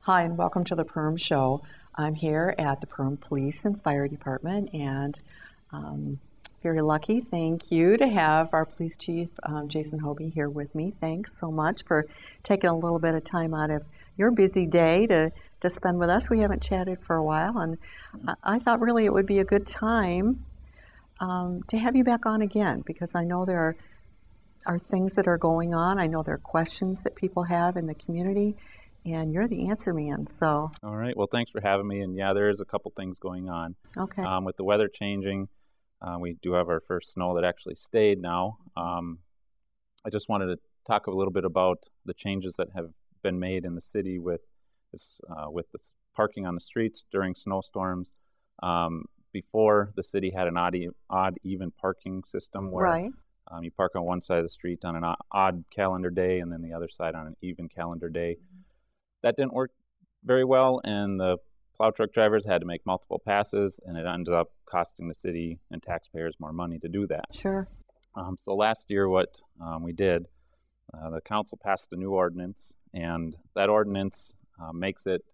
Hi, and welcome to the Perham Show. I'm here at the Perham Police and Fire Department, and very lucky, thank you, to have our Police Chief, Jason Hobie, here with me. Thanks so much for taking a little bit of time out of your busy day to spend with us. We haven't chatted for a while, and I thought really it would be a good time to have you back on again, because I know there are things that are going on. I know there are questions that people have in the community, and you're the answer man, so. All right, well, thanks for having me. And yeah, there is a couple things going on. Okay. With the weather changing, we do have our first snow that actually stayed now. I just wanted to talk a little bit about the changes that have been made in the city with this parking on the streets during snowstorms. Before, the city had an odd even parking system where Right. You park on one side of the street on an odd calendar day and then the other side on an even calendar day. That didn't work very well, and the plow truck drivers had to make multiple passes, and it ended up costing the city and taxpayers more money to do that. Sure. So last year what we did, the council passed a new ordinance, and that ordinance makes it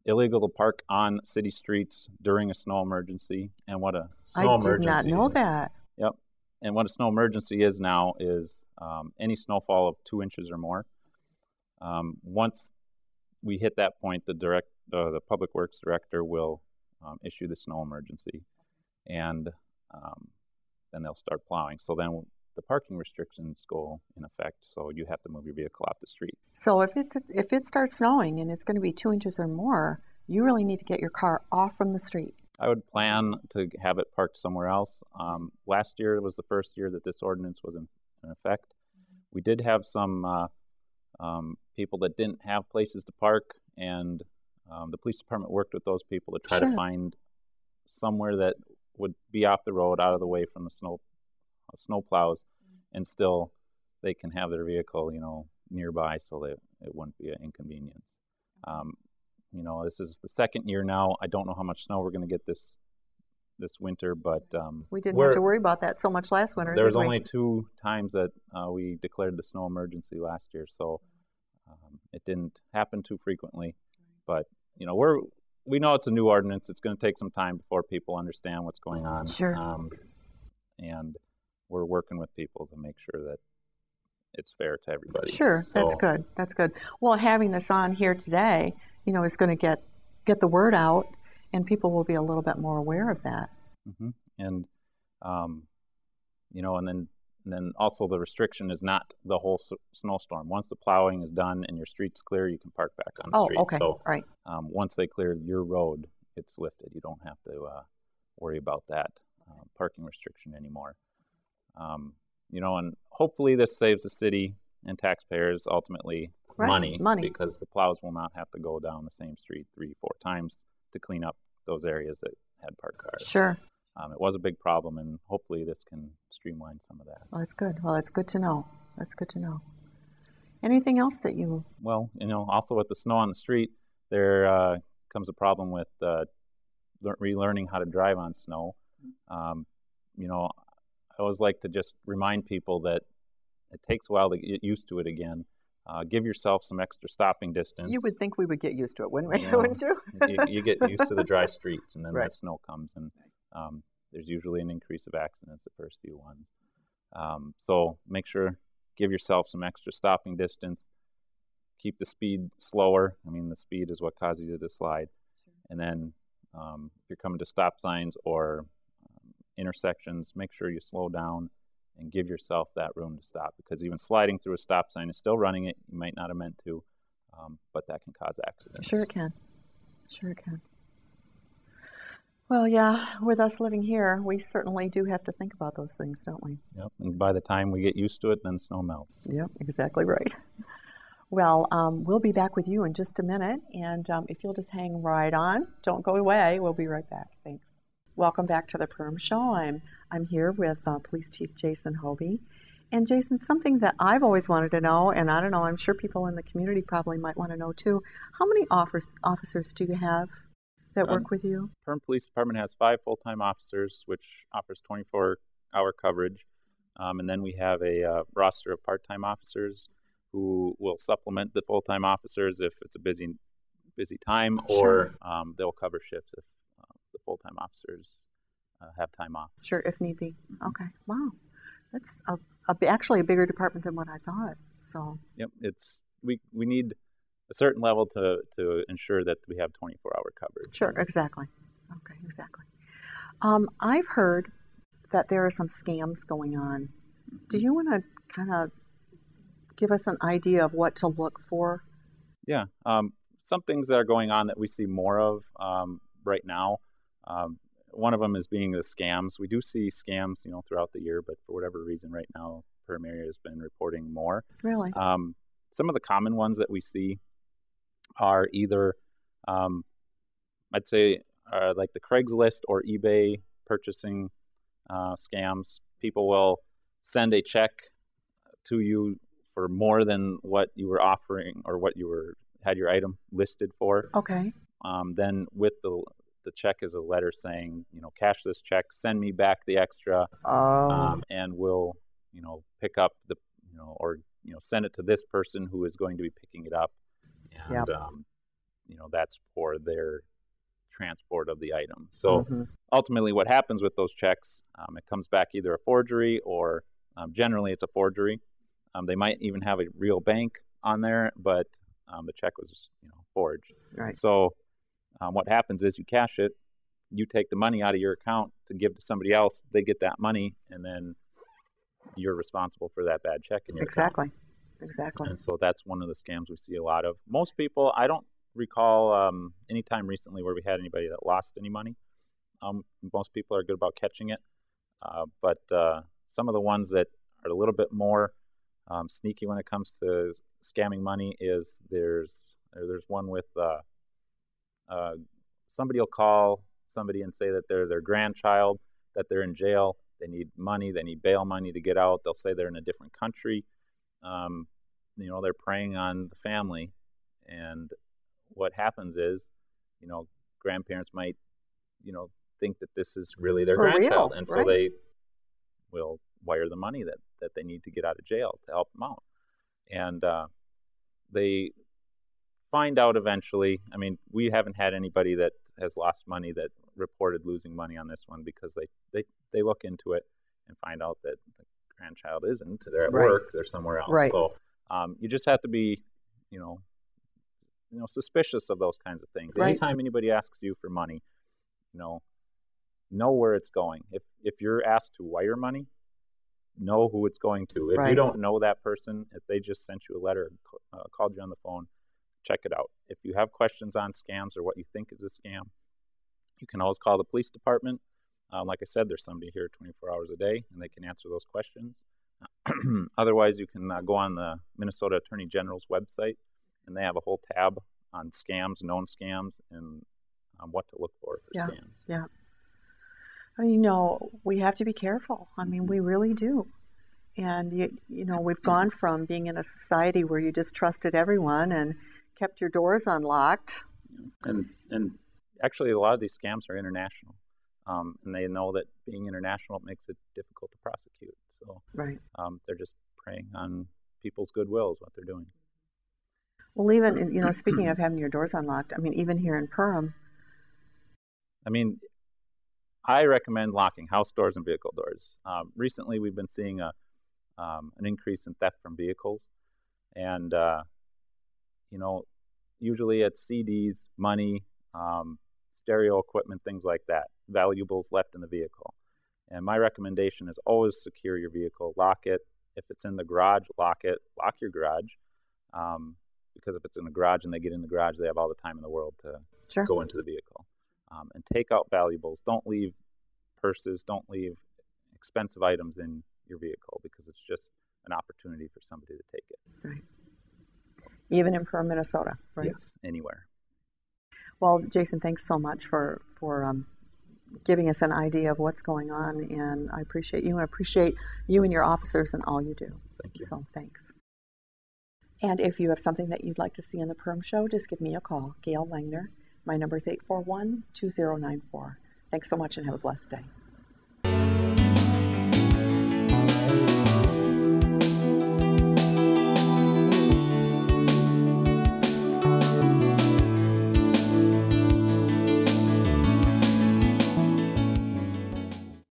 illegal to park on city streets during a snow emergency. And what a snow I emergency did not know is. that. Yep. And what a snow emergency is now is any snowfall of 2 inches or more. Once we hit that point, the Public Works Director will issue the snow emergency, and then they'll start plowing. So then the parking restrictions go in effect, so you have to move your vehicle off the street. So if it starts snowing and it's going to be 2 inches or more, you really need to get your car off from the street. I would plan to have it parked somewhere else. Last year was the first year that this ordinance was in effect. We did have some people that didn't have places to park, and the police department worked with those people to try Sure. to find somewhere that would be off the road, out of the way from the snow plows, and still they can have their vehicle, nearby, so that it wouldn't be an inconvenience. This is the second year now. I don't know how much snow we're going to get this winter, but We didn't have to worry about that so much last winter, there was did we? only 2 times that we declared the snow emergency last year, so it didn't happen too frequently. But we know it's a new ordinance. It's going to take some time before people understand what's going on. Sure. And we're working with people to make sure that it's fair to everybody. Sure, that's So, good. That's good. Well, having this on here today, is going to get the word out, and people will be a little bit more aware of that. mhm. And and then also the restriction is not the whole snowstorm. Once the plowing is done and your street's clear, you can park back on the street. Okay, So right. once they clear your road, it's lifted. You don't have to worry about that parking restriction anymore. And hopefully this saves the city and taxpayers ultimately Right, money. because the plows will not have to go down the same street 3-4 times to clean up those areas that had parked cars. Sure. It was a big problem, and hopefully this can streamline some of that. Well, that's good. Well, it's good to know. That's good to know. Anything else that you... Well, also with the snow on the street, there comes a problem with relearning how to drive on snow. I always like to just remind people that it takes a while to get used to it again. Give yourself some extra stopping distance. You would think we would get used to it, wouldn't we? You know, Wouldn't you? you get used to the dry streets, and then Right. that snow comes, and there's usually an increase of accidents the first few ones. So make sure, give yourself some extra stopping distance. Keep the speed slower. The speed is what causes you to slide. And then if you're coming to stop signs or intersections, make sure you slow down and give yourself that room to stop, because even sliding through a stop sign is still running it. You might not have meant to, but that can cause accidents. Sure it can. Sure it can. Well, yeah, with us living here, we certainly do have to think about those things, don't we? Yep. And by the time we get used to it, then snow melts. Yep, exactly right. Well, we'll be back with you in just a minute, and if you'll just hang right on, don't go away, we'll be right back. Thanks. Welcome back to the Perham Show. I'm here with Police Chief Jason Hobie. And Jason, something that I've always wanted to know, and I don't know, I'm sure people in the community probably might want to know too, how many officers do you have that work with you? Perham Police Department has 5 full-time officers, which offers 24-hour coverage. And then we have a roster of part-time officers who will supplement the full-time officers if it's a busy busy time, Sure. or they'll cover shifts if the full-time officers have time off. Sure, if need be. Okay. Wow. That's actually a bigger department than what I thought. So. Yep, we need a certain level to ensure that we have 24-hour coverage. Sure, exactly. Okay, exactly. I've heard that there are some scams going on. Do you want to kind of give us an idea of what to look for? Yeah, some things that are going on that we see more of right now. One of them is being the scams. We do see scams, throughout the year, but for whatever reason, right now, Perham area has been reporting more. Really? Some of the common ones that we see are either, I'd say, like the Craigslist or eBay purchasing scams. People will send a check to you for more than what you were offering or what you had your item listed for. Okay. Then with the check is a letter saying, cash this check, send me back the extra, and we'll, pick up or send it to this person who is going to be picking it up, and that's for their transport of the item. So ultimately, what happens with those checks, it comes back either a forgery or generally it's a forgery. They might even have a real bank on there, but the check was forged. Right. So what happens is you cash it, you take the money out of your account to give to somebody else, they get that money, and then you're responsible for that bad check in your account. Exactly. And so that's one of the scams we see a lot of. Most people, I don't recall any time recently where we had anybody that lost any money. Most people are good about catching it. But some of the ones that are a little bit more sneaky when it comes to scamming money is there's one with somebody will call somebody and say that they're their grandchild, that they're in jail, they need money, they need bail money to get out. They'll say they're in a different country. They're preying on the family, and what happens is, grandparents might, think that this is really their grandchild, and so they will wire the money that they need to get out of jail to help them out, and they find out eventually. I mean, we haven't had anybody that has lost money that reported losing money on this one, because they look into it and find out that the grandchild isn't. They're at work. They're somewhere else. Right. So you just have to be, suspicious of those kinds of things. Right. Anytime anybody asks you for money, know where it's going. If you're asked to wire money, know who it's going to. If you don't know that person, if they just sent you a letter, called you on the phone, check it out. If you have questions on scams or what you think is a scam, you can always call the police department. Like I said, there's somebody here 24 hours a day, and they can answer those questions. Otherwise, you can go on the Minnesota Attorney General's website, and they have a whole tab on scams, known scams, and what to look for scams. Yeah. We have to be careful. I mean, we really do. And, we've gone from being in a society where you just trusted everyone and kept your doors unlocked. And actually, a lot of these scams are international. And they know that being international makes it difficult to prosecute. So they're just preying on people's goodwill is what they're doing. Well, even, speaking of having your doors unlocked, I mean, even here in Perham. I mean, I recommend locking house doors and vehicle doors. Recently, we've been seeing an increase in theft from vehicles. And, usually it's CDs, money, stereo equipment, things like that, valuables left in the vehicle. And my recommendation is always secure your vehicle, lock it. If it's in the garage, lock it, lock your garage. Because if it's in the garage and they get in the garage, they have all the time in the world to go into the vehicle. And take out valuables. Don't leave purses, don't leave expensive items in your vehicle, because it's just an opportunity for somebody to take it. Right. Even in Perham, Minnesota, right? Yes, anywhere. Well, Jason, thanks so much for giving us an idea of what's going on, and I appreciate you. I appreciate you and your officers and all you do. Thank you. So thanks. And if you have something that you'd like to see on the Perham Show, just give me a call, Gail Langner. My number is 841-2094. Thanks so much and have a blessed day.